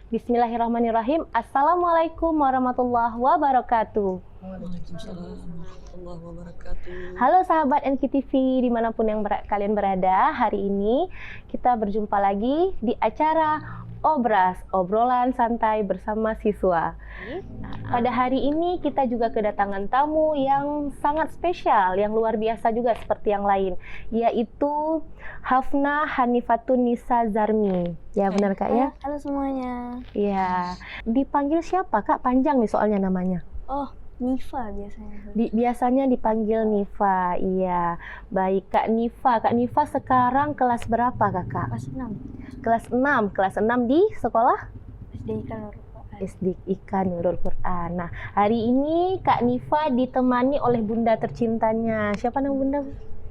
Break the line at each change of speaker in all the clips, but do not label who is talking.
Bismillahirrahmanirrahim. Assalamualaikum warahmatullahi wabarakatuh.
Waalaikumsalam warahmatullahi wabarakatuh.
Halo sahabat NKTV dimanapun yang kalian berada. Hari ini kita berjumpa lagi di acara Obras, obrolan santai bersama siswa. Pada hari ini kita juga kedatangan tamu yang sangat spesial, yang luar biasa juga seperti yang lain, yaitu Hafna Hanifatun Nisa Zarmi. Ya benar Kak ya?
Halo semuanya.
Ya, dipanggil siapa Kak? Panjang nih soalnya namanya.
Oh, Nifa biasanya.
Biasanya dipanggil Nifa. Iya. Baik Kak Nifa. Kak Nifa sekarang kelas berapa Kakak?
Kelas 6.
Kelas 6. Kelas 6 di sekolah?
SDIK Nurul Quran.
SDIK Nurul Quran. Nah, hari ini Kak Nifa ditemani oleh bunda tercintanya. Siapa nama bunda?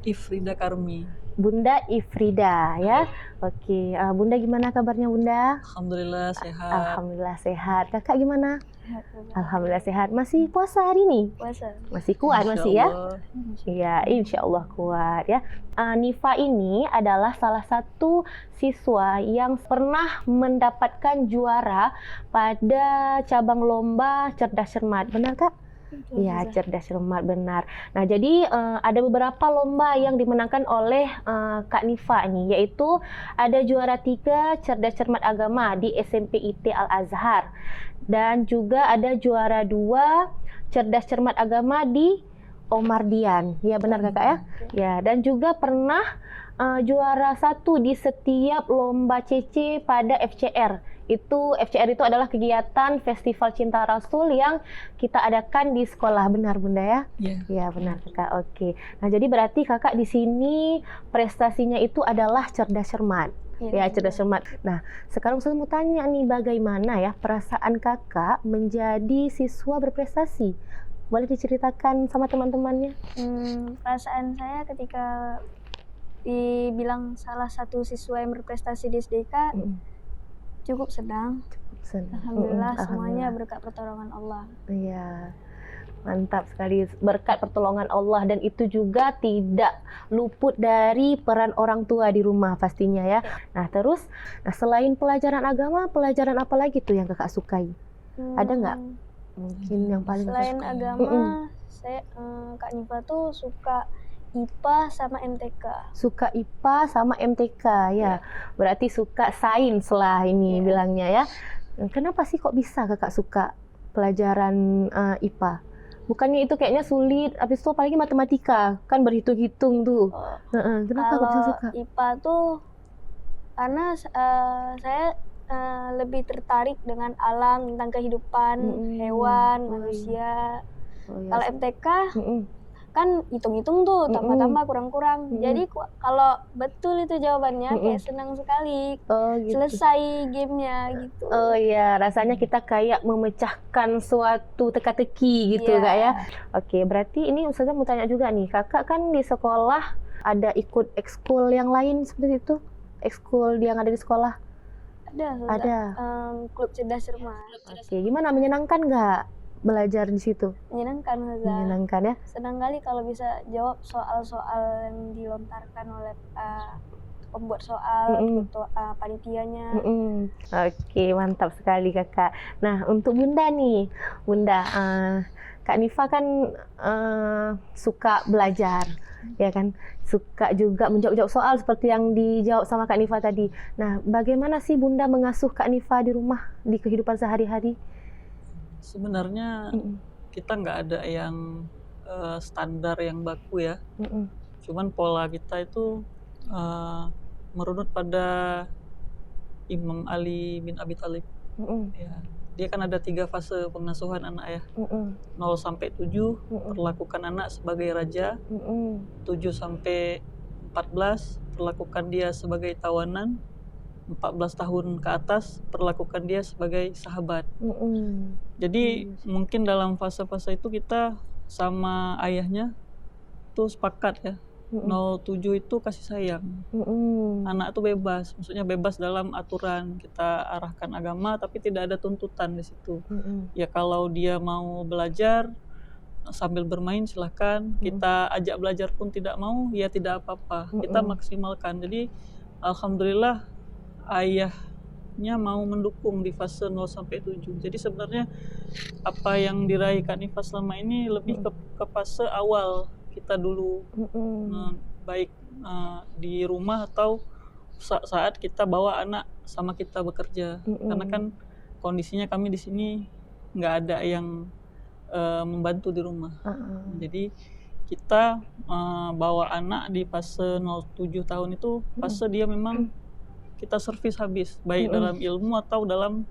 Ifrida Karmi.
Bunda Ifrida ya. Oke, Bunda gimana kabarnya Bunda?
Alhamdulillah sehat.
Alhamdulillah sehat. Kakak gimana?
Sehat,
Alhamdulillah sehat. Masih puasa hari ini?
puasa.
Masih kuat
Masya
masih ya?
Allah.
Iya, insya Allah kuat ya. Nifa ini adalah salah satu siswa yang pernah mendapatkan juara pada cabang lomba cerdas cermat. Benar Kak? Iya, cerdas cermat benar. Nah, jadi ada beberapa lomba yang dimenangkan oleh Kak Nifa ini, yaitu ada juara 3 cerdas cermat agama di SMP IT Al Azhar, dan juga ada juara 2 cerdas cermat agama di Omar Dian. Ya benar Kakak ya? Ya, dan juga pernah juara 1 di setiap lomba CC pada FCR. FCR itu adalah kegiatan Festival Cinta Rasul yang kita adakan di sekolah. Benar Bunda ya?
Iya.
Ya benar Kakak. Oke. Nah, jadi berarti Kakak di sini prestasinya itu adalah cerdas cermat. Ya, cerdas cermat. Nah, sekarang saya mau tanya nih, bagaimana ya perasaan Kakak menjadi siswa berprestasi? Boleh diceritakan sama teman-temannya?
Perasaan saya ketika dibilang salah satu siswa yang berprestasi di SDIK cukup senang. Alhamdulillah semuanya berkat pertolongan Allah.
Iya. Mantap sekali, berkat pertolongan Allah, dan itu juga tidak luput dari peran orang tua di rumah pastinya ya. Nah, terus selain pelajaran agama, pelajaran apa lagi tuh yang Kakak sukai? Ada nggak? Mungkin yang paling
Selain agama, saya Kak Nifa tuh suka IPA sama MTK.
Suka IPA sama MTK ya. Berarti suka sains lah ini bilangnya ya. Kenapa sih kok bisa Kakak suka pelajaran IPA? Bukannya itu kayaknya sulit, habis itu apalagi matematika, kan berhitung-hitung tuh. Kenapa kok bisa suka?
IPA tuh karena saya lebih tertarik dengan alam, tentang kehidupan hewan, manusia. Kalau MTK kan hitung-hitung tuh, tambah-tambah kurang-kurang. Jadi kalau betul itu jawabannya kayak senang sekali.
Gitu.
Selesai gamenya gitu.
Oh iya, rasanya kita kayak memecahkan suatu teka-teki gitu Kak ya. Oke, berarti ini Ustazah mau tanya juga nih, Kakak kan di sekolah ada ikut ekskul yang lain seperti itu? Ekskul yang ada di sekolah? Ada.
Klub cerdas cermat.
Oke, gimana, menyenangkan nggak belajar di situ?
Menyenangkan Ustazah.
Menyenangkan ya.
Senang kali kalau bisa jawab soal-soal yang dilontarkan oleh pembuat soal, panitianya.
Oke, mantap sekali Kakak. Nah, untuk Bunda nih, Bunda, Kak Nifa kan suka belajar, ya kan? Suka juga menjawab soal seperti yang dijawab sama Kak Nifa tadi. Nah, bagaimana sih Bunda mengasuh Kak Nifa di rumah, di kehidupan sehari-hari?
Sebenarnya kita nggak ada yang standar yang baku ya. Cuman pola kita itu merunut pada Imam Ali bin Abi Thalib. Ya. Dia kan ada 3 fase pengasuhan anak ya. 0 sampai 7 perlakukan anak sebagai raja. 7 sampai 14 perlakukan dia sebagai tawanan. 14 tahun ke atas perlakukan dia sebagai sahabat. Jadi mungkin dalam fase-fase itu kita sama ayahnya tuh sepakat ya. 07 itu kasih sayang. Anak itu bebas, maksudnya bebas dalam aturan. Kita arahkan agama tapi tidak ada tuntutan di situ. Ya kalau dia mau belajar sambil bermain silahkan, kita ajak belajar pun tidak mau, ya tidak apa-apa. Kita maksimalkan. Jadi alhamdulillah ayahnya mau mendukung di fase 0-7. Jadi sebenarnya apa yang diraih Kak Nifa selama ini lebih ke fase awal kita dulu, baik di rumah atau saat kita bawa anak sama kita bekerja. Karena kan kondisinya kami di sini nggak ada yang membantu di rumah. Jadi kita bawa anak di fase 07 tahun itu fase dia memang kita servis habis, baik dalam ilmu atau dalam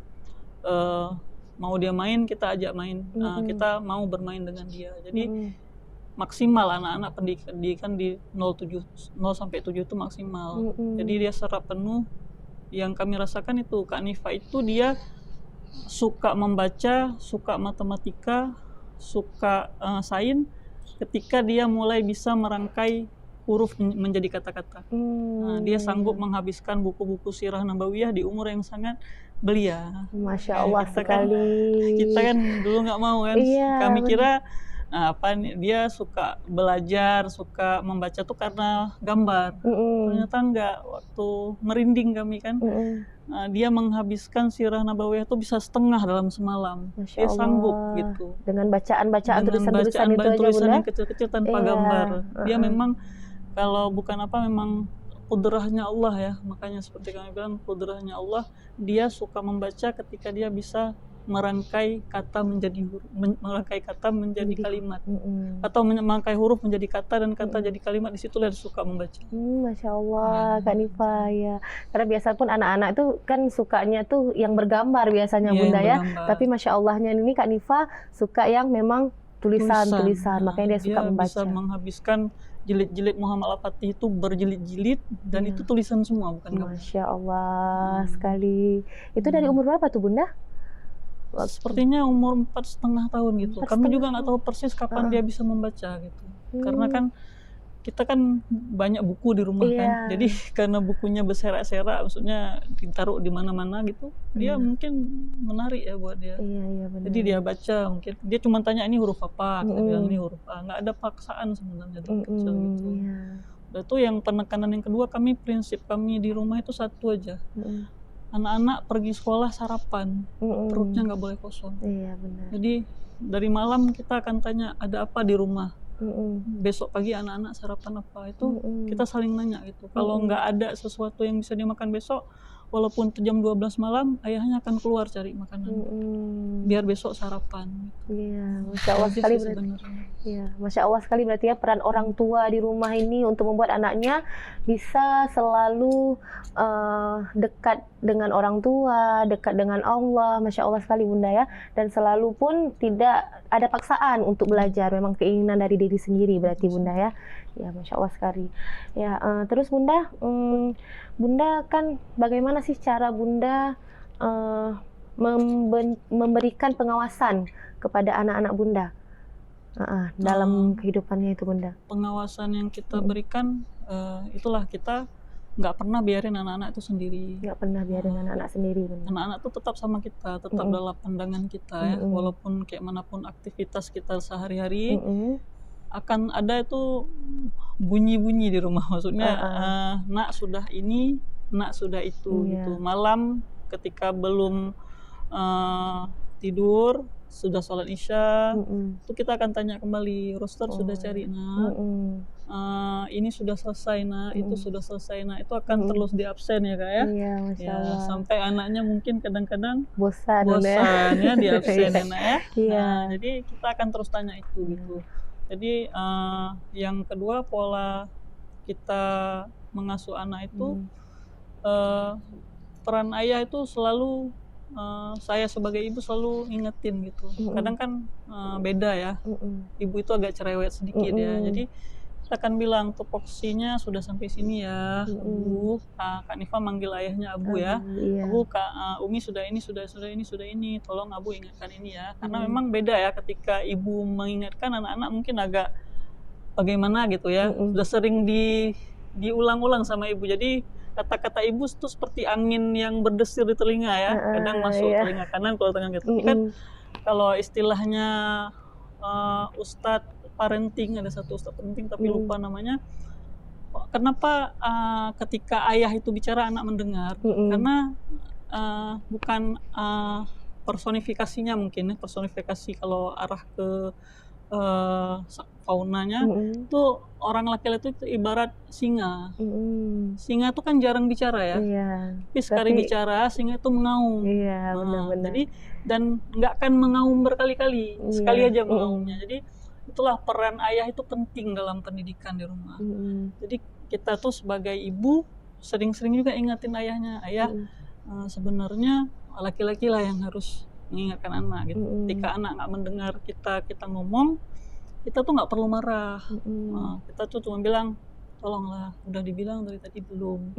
mau dia main kita ajak main, kita mau bermain dengan dia. Jadi maksimal anak-anak pendidikan di 0-7 itu maksimal. Jadi dia serap penuh. Yang kami rasakan itu Kak Nifa itu dia suka membaca, suka matematika, suka sains ketika dia mulai bisa merangkai huruf menjadi kata-kata. Dia sanggup menghabiskan buku-buku sirah nabawiyah di umur yang sangat belia.
Masya Allah sekali.
Kita kan dulu nggak mau kan, kami kira dia suka belajar, suka membaca tuh karena gambar. Ternyata enggak, waktu merinding kami kan. Dia menghabiskan sirah nabawiyah tuh bisa setengah dalam semalam. Dia sanggup gitu.
Dengan bacaan-bacaan tulisan-tulisan itu aja,
tulisan
Bunda.
yang kecil-kecil tanpa gambar. Dia memang kalau bukan apa memang kudrahnya Allah ya. Makanya seperti kami bilang kudrahnya Allah, dia suka membaca ketika dia bisa merangkai kata menjadi kalimat, atau merangkai huruf menjadi kata dan kata jadi kalimat. Di situ dia suka membaca.
Masya Allah, Kak Nifa ya. Karena biasa pun anak-anak itu kan sukanya tuh yang bergambar biasanya, Bunda ya. Tapi Masya Allahnya ini Kak Nifa suka yang memang tulisan. Makanya dia suka membaca.
Bisa menghabiskan jilid-jilid Muhammad Al-Fatih itu berjilid-jilid dan itu tulisan semua, bukan gambar.
Masya Allah sekali. Itu dari umur berapa tuh, Bunda?
Sepertinya umur 4,5 tahun gitu. Kami juga nggak tahu persis kapan dia bisa membaca gitu. Karena kan kita kan banyak buku di rumah kan. Jadi karena bukunya berserak-serak, maksudnya ditaruh di mana-mana gitu, dia mungkin menarik ya buat dia.
Benar.
Jadi dia baca, mungkin dia cuma tanya ini huruf apa, kita bilang ini huruf A. Nggak ada paksaan sebenarnya gitu. Itu yang penekanan yang kedua, prinsip kami di rumah itu satu aja. Anak-anak pergi sekolah sarapan, perutnya nggak boleh kosong.
Benar.
Jadi dari malam kita akan tanya ada apa di rumah. Besok pagi anak-anak sarapan apa, itu kita saling nanya gitu. Kalau nggak ada sesuatu yang bisa dimakan besok, walaupun jam 12 malam, ayahnya akan keluar cari makanan. Biar besok sarapan.
Masya Allah sekali berarti. Masya Allah sekali berarti ya, peran orang tua di rumah ini untuk membuat anaknya bisa selalu dekat dengan orang tua, dekat dengan Allah. Masya Allah sekali, Bunda ya. Dan selalu pun tidak ada paksaan untuk belajar, memang keinginan dari diri sendiri berarti, Bunda ya. Masya Allah sekali. Terus Bunda, Bunda kan bagaimana sih cara Bunda memberikan pengawasan kepada anak-anak Bunda dalam kehidupannya itu, Bunda?
Pengawasan yang kita berikan, itulah kita nggak pernah biarin anak-anak itu sendiri.
Nggak pernah biarin anak-anak sendiri, Bunda.
Anak-anak itu tetap sama kita, tetap dalam pandangan kita ya. Walaupun kayak manapun aktivitas kita sehari-hari, akan ada itu bunyi-bunyi di rumah. Maksudnya nak sudah ini, nak sudah itu gitu. Malam ketika belum tidur, sudah sholat isya, itu kita akan tanya kembali, roster sudah cari nak, ini sudah selesai nak, itu sudah selesai nak. Itu akan terus di absen ya Kak ya.
Masya Allah.
Sampai anaknya mungkin kadang-kadang
bosan
ya di absen ya nak ya. Jadi kita akan terus tanya itu gitu. Jadi yang kedua, pola kita mengasuh anak itu, peran ayah itu selalu, saya sebagai ibu selalu ingetin gitu. Kadang kan beda ya, ibu itu agak cerewet sedikit ya. Jadi kita akan bilang tupoksinya sudah sampai sini ya, Bu. Kak Nifa manggil ayahnya Abu ya. Abu, Kak Umi sudah ini, sudah ini. Tolong Abu ingatkan ini ya. Karena memang beda ya ketika ibu mengingatkan, anak-anak mungkin agak bagaimana gitu ya, sudah sering diulang-ulang sama ibu. Jadi kata-kata ibu itu seperti angin yang berdesir di telinga ya, kadang masuk telinga kanan, keluar telinga kiri. Tapi kan kalau istilahnya ustadz parenting, ada satu ustadz parenting tapi lupa namanya. Kenapa ketika ayah itu bicara anak mendengar? Karena bukan personifikasinya mungkin ya, personifikasi kalau arah ke faunanya itu orang laki-laki itu ibarat singa. Singa itu kan jarang bicara ya. Tapi sekali bicara singa itu mengaum. Benar-benar. Jadi dan nggak akan mengaum berkali-kali, sekali aja mengaumnya. Jadi itulah peran ayah itu penting dalam pendidikan di rumah. Jadi kita tuh sebagai ibu sering-sering juga ingatin ayahnya, ayah sebenarnya laki-laki lah yang harus mengingatkan anak gitu. Ketika anak nggak mendengar kita ngomong, kita tuh nggak perlu marah. Kita tuh cuma bilang, tolonglah, udah dibilang dari tadi belum.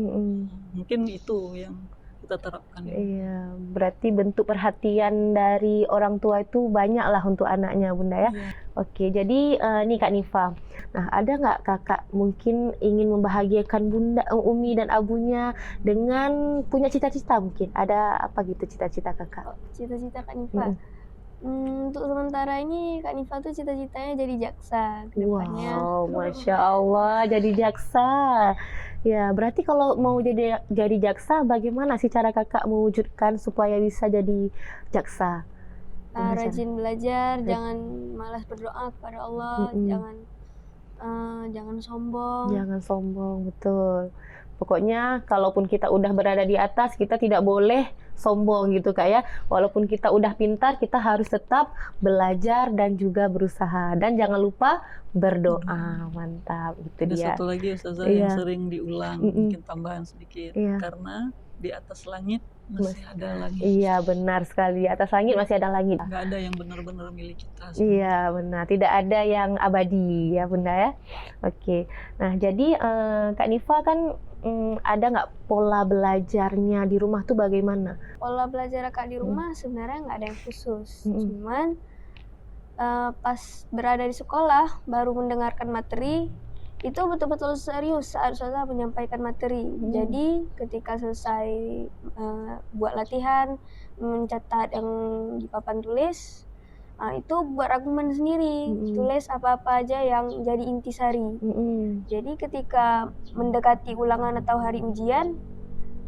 Mungkin itu yang kita terapkan.
Iya, berarti bentuk perhatian dari orang tua itu banyak lah untuk anaknya, Bunda ya. Oke, jadi nih Kak Nifa. Nah, ada nggak kakak mungkin ingin membahagiakan Bunda, Umi dan Abunya dengan punya cita-cita mungkin? Ada apa gitu cita-cita kakak?
Cita-cita Kak Nifa? Untuk sementara ini Kak Nifa tuh cita-citanya jadi jaksa ke depannya.
Wow, Masya Allah, jadi jaksa. Ya, berarti kalau mau jadi jaksa, bagaimana sih cara kakak mewujudkan supaya bisa jadi jaksa?
Rajin belajar, jangan malas berdoa kepada Allah, jangan sombong.
Jangan sombong, betul. Pokoknya kalaupun kita udah berada di atas, kita tidak boleh sombong gitu Kak ya. Walaupun kita udah pintar, kita harus tetap belajar dan juga berusaha. Dan jangan lupa berdoa. Mantap, itu
ada
dia.
Satu lagi Ustazah yang sering diulang, mungkin tambahan sedikit. Karena di atas langit masih ada langit.
Iya, benar sekali. Di atas langit masih ada langit.
Nggak ada yang benar-benar milik kita.
Iya, benar. Tidak ada yang abadi ya Bunda ya. Oke. Nah, jadi Kak Nifa kan ada nggak pola belajarnya di rumah tuh bagaimana?
Pola belajar Kak di rumah sebenarnya nggak ada yang khusus. Cuman pas berada di sekolah baru mendengarkan materi itu betul-betul serius saat Ustazah menyampaikan materi. Jadi ketika selesai buat latihan, mencatat yang di papan tulis, itu buat rangkuman sendiri, tulis apa-apa aja yang jadi intisari. Jadi ketika mendekati ulangan atau hari ujian,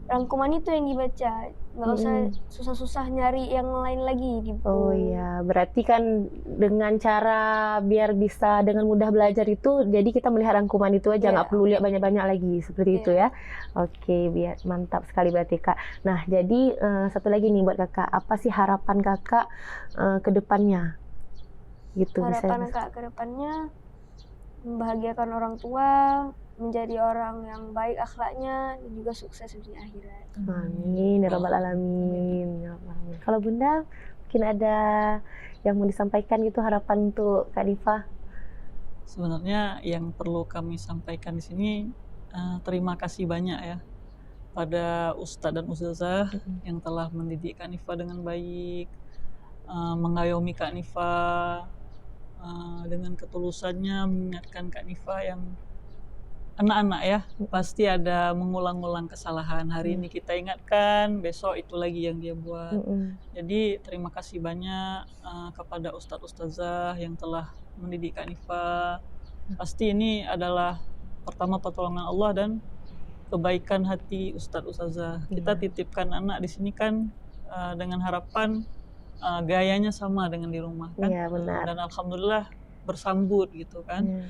rangkuman itu yang dibaca, nggak usah susah-susah nyari yang lain lagi di buku.
Oh iya, berarti kan dengan cara biar bisa dengan mudah belajar itu, jadi kita melihat rangkuman itu aja, nggak perlu lihat banyak-banyak lagi, seperti itu ya. Oke, biar mantap sekali berarti Kak. Nah, jadi satu lagi nih buat kakak, apa sih harapan kakak ke depannya? Gitu,
harapan Kak ke depannya membahagiakan orang tua, menjadi orang yang baik akhlaknya dan juga sukses di dunia akhirat.
Amin ya rabbal alamin. Kalau Bunda mungkin ada yang mau disampaikan gitu harapan untuk Kak Nifa?
Sebenarnya yang perlu kami sampaikan di sini terima kasih banyak ya pada Ustadz dan Ustazah yang telah mendidik Kak Nifa dengan baik, mengayomi Kak Nifa dengan ketulusannya, mengingatkan Kak Nifa yang anak-anak ya pasti ada mengulang-ulang kesalahan. Hari ini kita ingatkan, besok itu lagi yang dia buat. Jadi terima kasih banyak kepada Ustadz Ustazah yang telah mendidik Kak Nifa. Pasti ini adalah pertama pertolongan Allah dan kebaikan hati Ustadz Ustazah. Kita titipkan anak di sini kan dengan harapan gayanya sama dengan di rumah kan.
Benar.
Dan alhamdulillah bersambut gitu kan.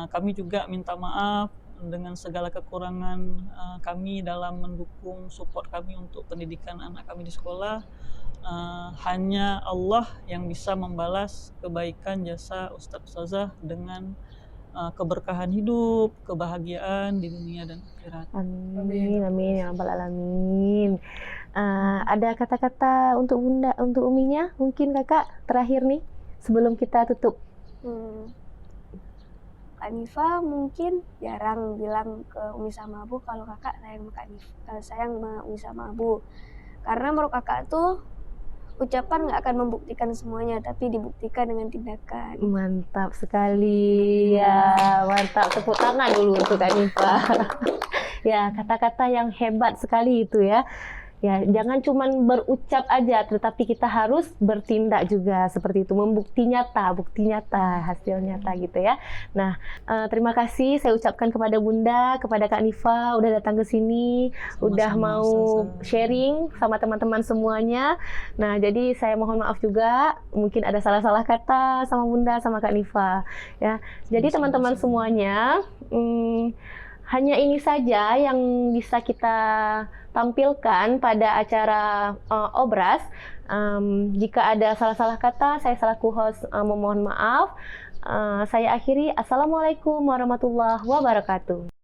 Kami juga minta maaf dengan segala kekurangan kami dalam mendukung support kami untuk pendidikan anak kami di sekolah. Hanya Allah yang bisa membalas kebaikan jasa Ustadz Ustazah dengan keberkahan hidup, kebahagiaan di dunia dan akhirat.
Amin, amin ya rabbal alamin. Ada kata-kata untuk Bunda, untuk Uminya mungkin Kakak terakhir nih sebelum kita tutup.
Kak Nifa mungkin jarang bilang ke Umi sama Abu kalau kakak sayang sama Kak Nifa, sayang sama Umi sama Abu. Karena menurut kakak tuh ucapan nggak akan membuktikan semuanya, tapi dibuktikan dengan tindakan.
Mantap sekali ya, mantap, tepuk tangan dulu untuk Kak Nifa. Ya, kata-kata yang hebat sekali itu ya. Ya, jangan cuman berucap aja, tetapi kita harus bertindak juga seperti itu, bukti nyata, hasil nyata gitu ya. Nah, terima kasih saya ucapkan kepada Bunda, kepada Kak Nifa udah datang ke sini, udah mau sharing sama teman-teman semuanya. Nah, jadi saya mohon maaf juga, mungkin ada salah-salah kata sama Bunda, sama Kak Nifa ya. Jadi teman-teman semuanya, hanya ini saja yang bisa kita tampilkan pada acara Obras. Jika ada salah-salah kata, saya selaku host memohon maaf. Saya akhiri. Assalamualaikum warahmatullahi wabarakatuh.